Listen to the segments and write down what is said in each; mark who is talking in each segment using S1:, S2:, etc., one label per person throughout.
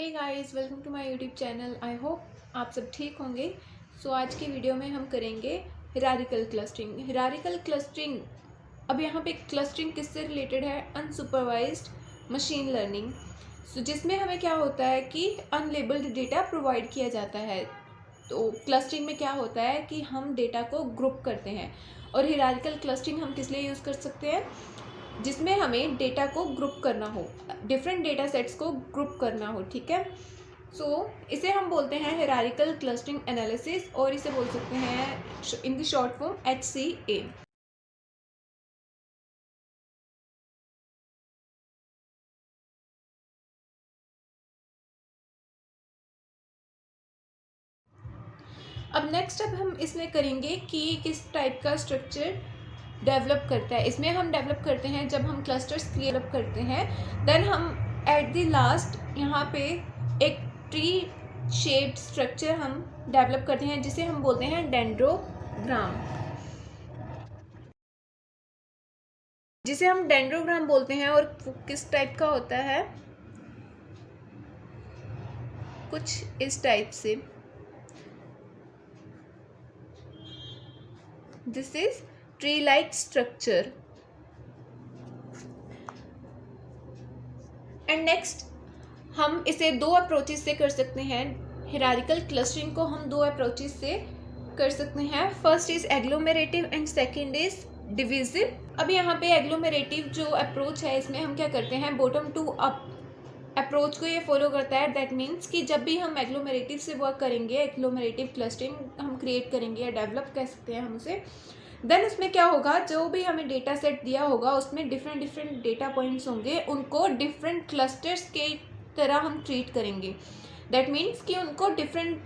S1: Hey guys, welcome to my YouTube channel. I hope आप सब ठीक होंगे। आज की वीडियो में हम करेंगे हिरारिकल क्लस्टरिंग। हिरारिकल क्लस्टरिंग, अब यहाँ पे क्लस्टरिंग किससे रिलेटेड है? Unsupervised machine learning. जिसमें हमें क्या होता है कि अनलेबल्ड डेटा प्रोवाइड किया जाता है। तो क्लस्टरिंग में क्या होता है कि हम डेटा को ग्रुप करते हैं। और हिरारिकल क्लस्टरिंग हम किस लिए यूज़ कर सकते हैं? जिसमें हमें डेटा को ग्रुप करना हो, डिफरेंट डेटा सेट्स को ग्रुप करना हो। ठीक है, इसे हम बोलते हैं हिरारिकल क्लस्टरिंग एनालिसिस, और इसे बोल सकते हैं in the short form HCA। अब नेक्स्ट हम इसमें करेंगे कि किस टाइप का स्ट्रक्चर डेवलप करता है। इसमें हम डेवलप करते हैं जब हम क्लस्टर्स डेवलप करते हैं, देन हम एट द लास्ट यहाँ पे एक ट्री शेप्ड स्ट्रक्चर हम डेवलप करते हैं जिसे हम बोलते हैं डेंड्रोग्राम, जिसे हम डेंड्रोग्राम बोलते हैं। और किस टाइप का होता है? कुछ इस टाइप से। This is tree like structure. And next हम इसे दो अप्रोचेस से कर सकते हैं। हिरारिकल क्लस्टरिंग को हम दो अप्रोचेस से कर सकते हैं। First is agglomerative and second is divisive. अब यहाँ पे एग्लोमेरेटिव जो अप्रोच है, इसमें हम क्या करते हैं, बॉटम टू अप अप्रोच को ये फॉलो करता है। दैट मीन्स कि जब भी हम एग्लोमेरेटिव से वर्क करेंगे, एग्लोमेरेटिव क्लस्टरिंग हम क्रिएट करेंगे या डेवलप कह सकते हैं हम उसे, देन उसमें क्या होगा, जो भी हमें डेटा सेट दिया होगा उसमें डिफरेंट डेटा पॉइंट्स होंगे, उनको डिफरेंट क्लस्टर्स के तरह हम ट्रीट करेंगे। दैट मीन्स कि उनको डिफरेंट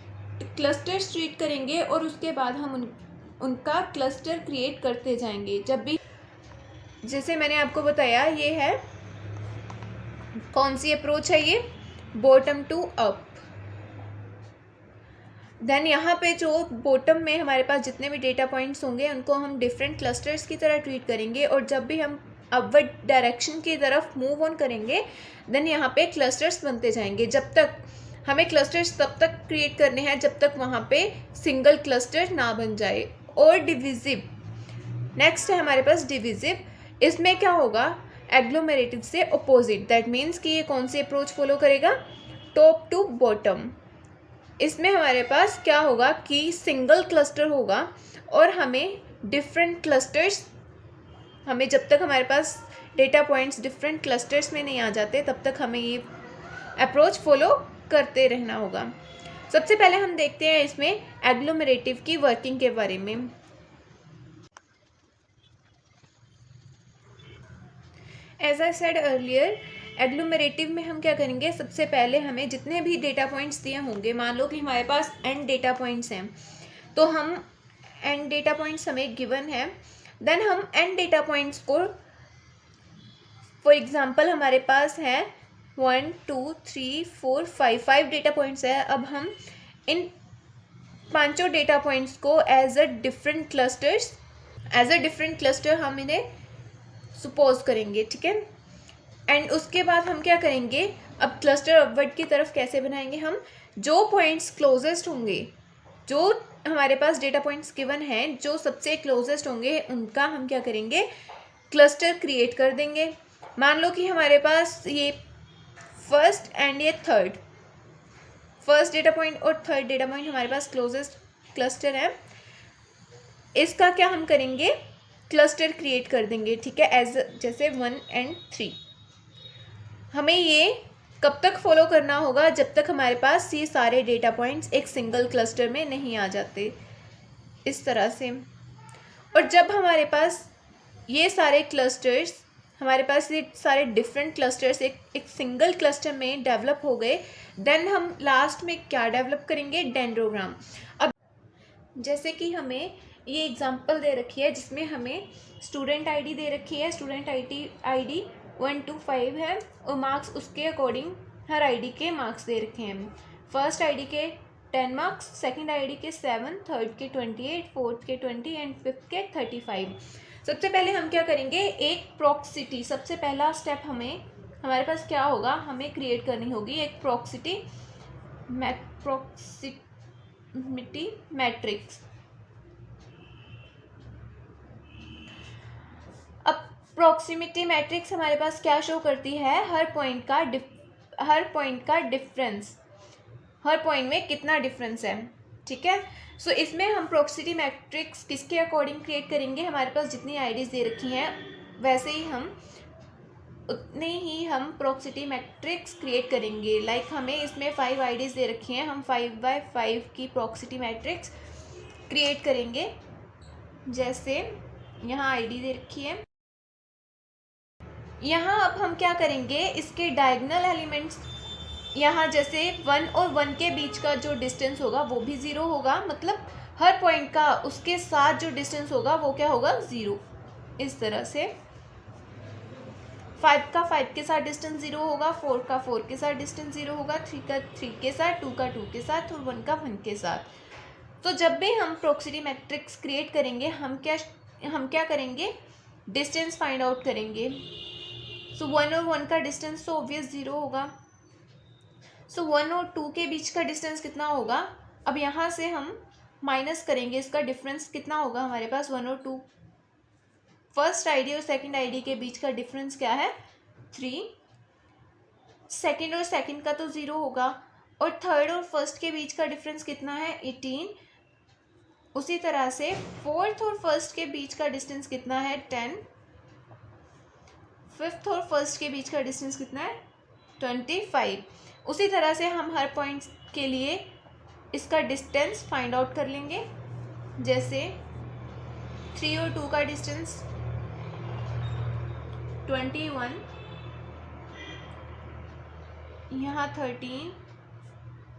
S1: क्लस्टर्स ट्रीट करेंगे और उसके बाद हम उनका क्लस्टर क्रिएट करते जाएंगे। जब भी, जैसे मैंने आपको बताया, ये है कौन सी अप्रोच है, ये बॉटम टू अप। देन यहाँ पे जो बॉटम में हमारे पास जितने भी डेटा पॉइंट्स होंगे उनको हम डिफरेंट क्लस्टर्स की तरह ट्रीट करेंगे, और जब भी हम अपवर्ड डायरेक्शन की तरफ मूव ऑन करेंगे, देन यहाँ पे क्लस्टर्स बनते जाएंगे। जब तक हमें क्लस्टर्स तब तक क्रिएट करने हैं जब तक वहाँ पे सिंगल क्लस्टर ना बन जाए। और डिविजिव, नेक्स्ट है हमारे पास डिविजिव। इसमें क्या होगा, एग्लोमेरेटिव से अपोजिट। दैट मीन्स कि ये कौन सी अप्रोच फॉलो करेगा, टॉप टू बॉटम। इसमें हमारे पास क्या होगा कि सिंगल क्लस्टर होगा और हमें डिफरेंट क्लस्टर्स, हमें जब तक हमारे पास डेटा पॉइंट्स डिफरेंट क्लस्टर्स में नहीं आ जाते तब तक हमें ये अप्रोच फॉलो करते रहना होगा। सबसे पहले हम देखते हैं इसमें एग्लोमेरेटिव की वर्किंग के बारे में। As I said earlier, agglomerative में हम क्या करेंगे, सबसे पहले हमें जितने भी डेटा पॉइंट्स दिए होंगे, मान लो कि हमारे पास n डेटा पॉइंट्स हैं, तो हम n डेटा पॉइंट्स हमें गिवन है, देन हम n डेटा पॉइंट्स को, फॉर एग्जांपल हमारे पास है 1 2 3 4 5 डेटा पॉइंट्स है। अब हम इन पांचों डेटा पॉइंट्स को एज अ डिफरेंट क्लस्टर हम इन्हें सपोज करेंगे। ठीक है, एंड उसके बाद हम क्या करेंगे, अब क्लस्टर अपवर्ड की तरफ कैसे बनाएंगे, हम जो पॉइंट्स क्लोजेस्ट होंगे, जो हमारे पास डेटा पॉइंट्स गिवन हैं, जो सबसे क्लोजेस्ट होंगे उनका हम क्या करेंगे, क्लस्टर क्रिएट कर देंगे। मान लो कि हमारे पास ये फर्स्ट एंड ये थर्ड, फर्स्ट डेटा पॉइंट और थर्ड डेटा पॉइंट हमारे पास क्लोजेस्ट क्लस्टर है। इसका क्या हम करेंगे, क्लस्टर क्रिएट कर देंगे। ठीक है, एज जैसे 1 and 3। हमें ये कब तक फॉलो करना होगा, जब तक हमारे पास ये सारे डेटा पॉइंट्स एक सिंगल क्लस्टर में नहीं आ जाते, इस तरह से। और जब हमारे पास ये सारे क्लस्टर्स, हमारे पास ये सारे डिफरेंट क्लस्टर्स एक सिंगल क्लस्टर में डेवलप हो गए, देन हम लास्ट में क्या डेवलप करेंगे, डेंड्रोग्राम। अब जैसे कि हमें ये एग्जांपल दे रखी है जिसमें हमें स्टूडेंट आईडी दे रखी है, स्टूडेंट आईडी 1 to 5 है, और मार्क्स उसके अकॉर्डिंग हर आईडी के मार्क्स दे रखे हैं। फर्स्ट आईडी के 10 मार्क्स, सेकंड आईडी के 7, थर्ड के 28, फोर्थ के 20 एंड फिफ्थ के 35। सबसे पहले हम क्या करेंगे, एक प्रॉक्सिटी, सबसे पहला स्टेप हमारे पास क्या होगा, हमें क्रिएट करनी होगी एक प्रॉक्सिमिटी मैट्रिक्स। अब प्रॉक्सिमिटी मैट्रिक्स हमारे पास क्या शो करती है, हर पॉइंट का डिफरेंस, हर पॉइंट में कितना डिफरेंस है, ठीक है। सो इसमें हम प्रॉक्सिमिटी मैट्रिक्स किसके अकॉर्डिंग क्रिएट करेंगे, हमारे पास जितनी आईडीज दे रखी हैं वैसे ही हम उतने ही हम प्रॉक्सिमिटी मैट्रिक्स क्रिएट करेंगे। लाइक हमें इसमें 5 आईडीज दे रखी हैं, हम 5x5 की प्रॉक्सिमिटी मैट्रिक्स क्रिएट करेंगे। जैसे यहाँ आईडी दे रखी है, यहाँ अब हम क्या करेंगे, इसके डायगोनल एलिमेंट्स, यहाँ जैसे 1 और 1 के बीच का जो डिस्टेंस होगा वो भी 0 होगा, मतलब हर पॉइंट का उसके साथ जो डिस्टेंस होगा वो क्या होगा, 0। इस तरह से 5 का 5 के साथ डिस्टेंस 0 होगा, 4 का 4 के साथ डिस्टेंस 0 होगा, 3 का 3 के साथ, 2 का 2 के साथ और 1 का 1 के साथ। तो जब भी हम प्रॉक्सिमिटी मैट्रिक्स क्रिएट करेंगे हम क्या करेंगे, डिस्टेंस फाइंड आउट करेंगे। सो 1 और 1 का डिस्टेंस तो ऑब्वियस 0 होगा। सो 1 और 2 के बीच का डिस्टेंस कितना होगा, अब यहाँ से हम माइनस करेंगे, इसका डिफरेंस कितना होगा हमारे पास, 1 और 2। फर्स्ट आईडी और सेकंड आईडी के बीच का डिफरेंस क्या है, 3। सेकंड और सेकंड का तो 0 होगा, और थर्ड और फर्स्ट के बीच का डिफरेंस कितना है, 18। उसी तरह से फोर्थ और फर्स्ट के बीच का डिस्टेंस कितना है, 10। फिफ्थ और फर्स्ट के बीच का डिस्टेंस कितना है, 25। उसी तरह से हम हर पॉइंट के लिए इसका डिस्टेंस फाइंड आउट कर लेंगे। जैसे 3 और 2 का डिस्टेंस 21, यहाँ 13,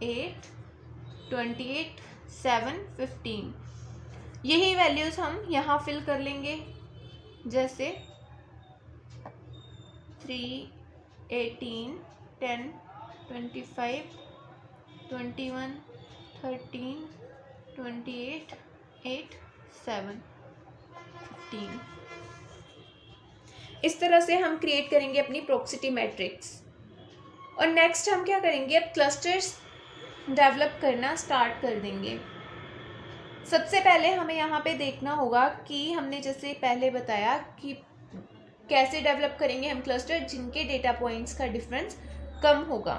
S1: 8, 28, 7, 15। यही वैल्यूज़ हम यहाँ फिल कर लेंगे। जैसे 3, 18, 10, 25, 21, 13, 28, 8, 7, 15। इस तरह से हम क्रिएट करेंगे अपनी प्रॉक्सिमिटी मैट्रिक्स। और नेक्स्ट हम क्या करेंगे, अब क्लस्टर्स डेवलप करना स्टार्ट कर देंगे। सबसे पहले हमें यहाँ पे देखना होगा कि हमने जैसे पहले बताया कि कैसे डेवलप करेंगे हम क्लस्टर जिनके डेटा पॉइंट्स का डिफरेंस कम होगा।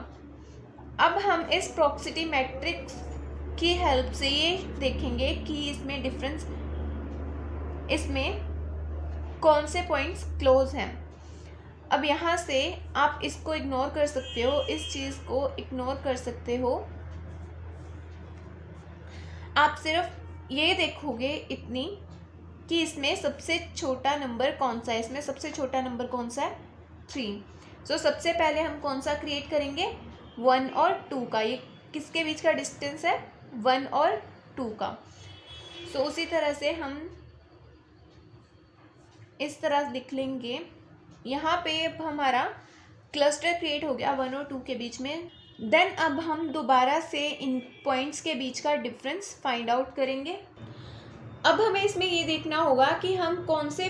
S1: अब हम इस प्रॉक्सिमिटी मैट्रिक्स की हेल्प से ये देखेंगे कि इसमें डिफरेंस, इसमें कौन से पॉइंट्स क्लोज हैं। अब यहाँ से आप इसको इग्नोर कर सकते हो, इस चीज़ को इग्नोर कर सकते हो। आप सिर्फ ये देखोगे इतनी कि इसमें सबसे छोटा नंबर कौन सा है, इसमें सबसे छोटा नंबर कौन सा है, 3। सो सबसे पहले हम कौन सा क्रिएट करेंगे, 1 और 2 का। ये किसके बीच का डिस्टेंस है, 1 और 2 का। सो उसी तरह से हम इस तरह लिख लेंगे। यहाँ पे अब हमारा क्लस्टर क्रिएट हो गया 1 और 2 के बीच में। देन अब हम दोबारा से इन पॉइंट्स के बीच का डिफरेंस फाइंड आउट करेंगे। अब हमें इसमें ये देखना होगा कि हम कौन से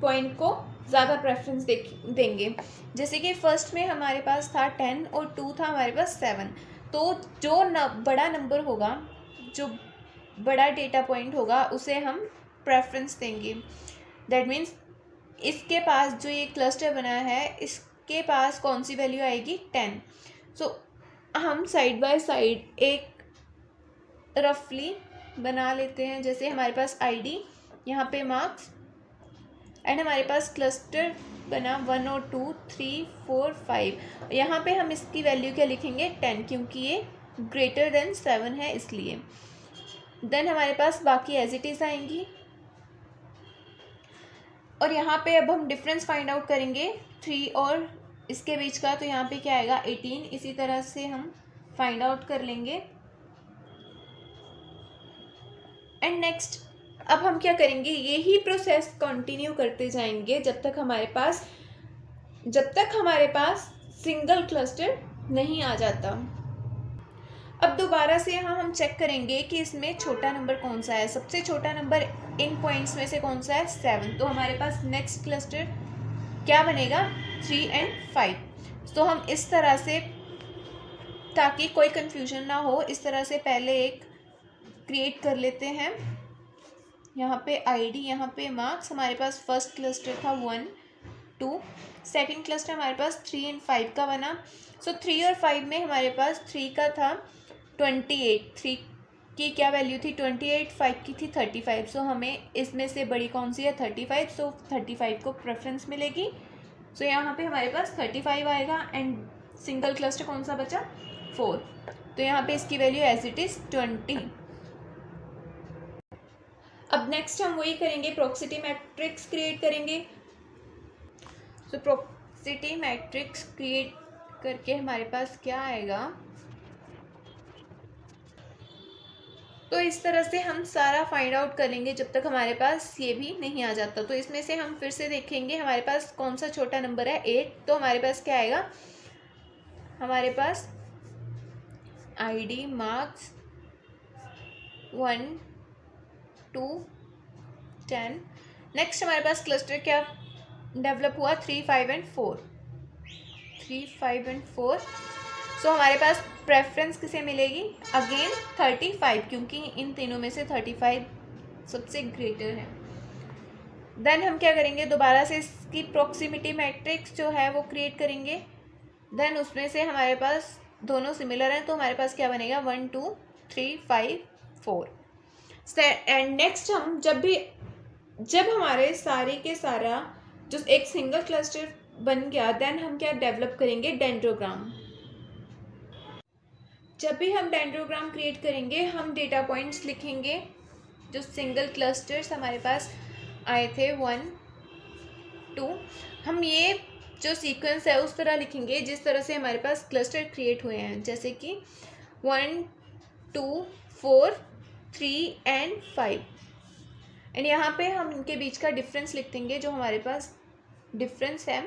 S1: पॉइंट को ज़्यादा प्रेफरेंस देंगे। जैसे कि फर्स्ट में हमारे पास था 10 और 2 था हमारे पास 7। तो जो बड़ा नंबर होगा, जो बड़ा डेटा पॉइंट होगा, उसे हम प्रेफरेंस देंगे। दैट मीन्स इसके पास जो ये क्लस्टर बना है, इसके पास कौन सी वैल्यू आएगी, 10। सो हम साइड बाय साइड एक रफली बना लेते हैं। जैसे हमारे पास आईडी, यहाँ पे मार्क्स, एंड हमारे पास क्लस्टर बना 1 और 2, 3, 4, 5। यहाँ पे हम इसकी वैल्यू क्या लिखेंगे, 10, क्योंकि ये ग्रेटर देन 7 है इसलिए। देन हमारे पास बाकी एज इट इज़ आएंगी। और यहाँ पे अब हम डिफरेंस फाइंड आउट करेंगे 3 और इसके बीच का, तो यहाँ पे क्या आएगा, 18। इसी तरह से हम फाइंड आउट कर लेंगे। एंड नेक्स्ट अब हम क्या करेंगे, यही प्रोसेस कंटिन्यू करते जाएंगे जब तक हमारे पास सिंगल क्लस्टर नहीं आ जाता। अब दोबारा से यहाँ हम चेक करेंगे कि इसमें छोटा नंबर कौन सा है। सबसे छोटा नंबर इन पॉइंट्स में से कौन सा है, 7। तो हमारे पास नेक्स्ट क्लस्टर क्या बनेगा 3 and 5। तो हम इस तरह से, ताकि कोई कंफ्यूजन ना हो, इस तरह से पहले एक क्रिएट कर लेते हैं। यहाँ पे आईडी, यहाँ पे मार्क्स। हमारे पास फर्स्ट क्लस्टर था 1 2, सेकंड क्लस्टर हमारे पास 3 and 5 का बना। सो 3 और 5 में हमारे पास 3 का था 28, 3 की क्या वैल्यू थी 28, 5 की थी 35। सो हमें इसमें से बड़ी कौन सी है 35, सो 35 को प्रेफरेंस मिलेगी। सो यहाँ पे हमारे पास 35 आएगा एंड सिंगल क्लस्टर कौन सा बचा 4। तो यहाँ पे इसकी वैल्यू एज इट इज़ 20। अब नेक्स्ट हम वही करेंगे, प्रॉक्सिटी मैट्रिक्स क्रिएट करेंगे। सो प्रॉक्सिटी मैट्रिक्स क्रिएट करके हमारे पास क्या आएगा, तो इस तरह से हम सारा फाइंड आउट कर लेंगे जब तक हमारे पास ये भी नहीं आ जाता। तो इसमें से हम फिर से देखेंगे हमारे पास कौन सा छोटा नंबर है 8। तो हमारे पास क्या आएगा, हमारे पास आईडी मार्क्स 1 2 10। नेक्स्ट हमारे पास क्लस्टर क्या डेवलप हुआ 3 5 and 4, 3 5 and 4। सो हमारे पास प्रेफरेंस किसे मिलेगी, अगेन 35, क्योंकि इन तीनों में से 35 सबसे ग्रेटर है। देन हम क्या करेंगे, दोबारा से इसकी प्रॉक्सिमिटी मैट्रिक्स जो है वो क्रिएट करेंगे। देन उसमें से हमारे पास दोनों सिमिलर हैं, तो हमारे पास क्या बनेगा 1 2 3 5 4। एंड नेक्स्ट हम जब हमारे सारे के सारा जो एक सिंगल क्लस्टर बन गया, देन हम क्या डेवलप करेंगे डेंड्रोग्राम। जब भी हम डेंड्रोग्राम क्रिएट करेंगे हम डेटा पॉइंट्स लिखेंगे। जो सिंगल क्लस्टर्स हमारे पास आए थे 1 2, हम ये जो सीक्वेंस है उस तरह लिखेंगे जिस तरह से हमारे पास क्लस्टर क्रिएट हुए हैं, जैसे कि 1 2 4 3 and 5। एंड यहाँ पे हम इनके बीच का डिफरेंस लिख देंगे, जो हमारे पास डिफरेंस है।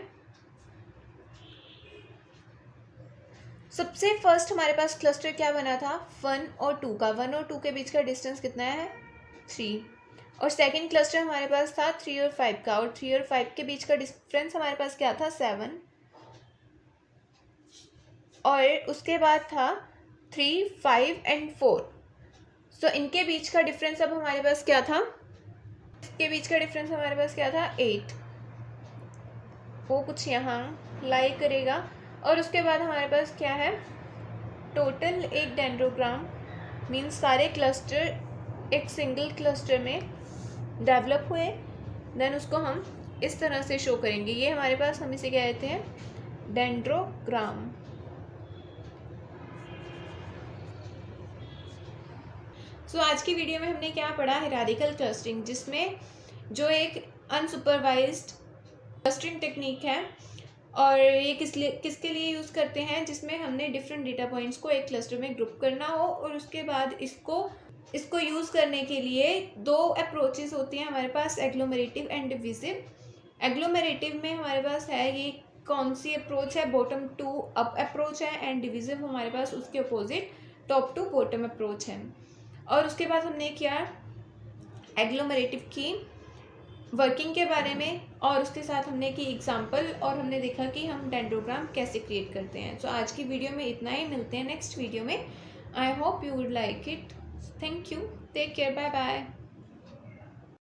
S1: सबसे फर्स्ट हमारे पास क्लस्टर क्या बना था 1 और 2 का। 1 और 2 के बीच का डिस्टेंस कितना है 3। और सेकंड क्लस्टर हमारे पास था 3 और 5 का, और 3 और 5 के बीच का डिफरेंस हमारे पास क्या था 7। और उसके बाद था 3 5 and 4। सो इनके बीच का डिफरेंस अब हमारे पास क्या था, इसके बीच का डिफरेंस हमारे पास क्या था 8। वो कुछ यहाँ लाई करेगा। और उसके बाद हमारे पास क्या है, टोटल एक डेंड्रोग्राम मीन्स सारे क्लस्टर एक सिंगल क्लस्टर में डेवलप हुए। देन उसको हम इस तरह से शो करेंगे। ये हमारे पास, हम इसे क्या कहते हैं डेंड्रोग्राम। सो आज की वीडियो में हमने क्या पढ़ा, हायरार्किकल क्लस्टरिंग, जिसमें जो एक अनसुपरवाइज्ड क्लस्टरिंग टेक्निक है। और ये किसके लिए यूज़ करते हैं, जिसमें हमने डिफरेंट डेटा पॉइंट्स को एक क्लस्टर में ग्रुप करना हो। और उसके बाद इसको यूज़ करने के लिए 2 अप्रोचेस होती हैं हमारे पास, एग्लोमेरेटिव एंड डिविजिव। एग्लोमेरेटिव में हमारे पास है ये कौन सी अप्रोच है, बॉटम टू अप अप्रोच है। एंड डिविजिव हमारे पास उसके opposite top to bottom approach है। और उसके बाद हमने किया एग्लोमेरेटिव की वर्किंग के बारे में, और उसके साथ हमने की एग्जांपल, और हमने देखा कि हम डेंड्रोग्राम कैसे क्रिएट करते हैं। सो आज की वीडियो में इतना ही, मिलते हैं नेक्स्ट वीडियो में। I hope you would like it. Thank you, take care, bye bye.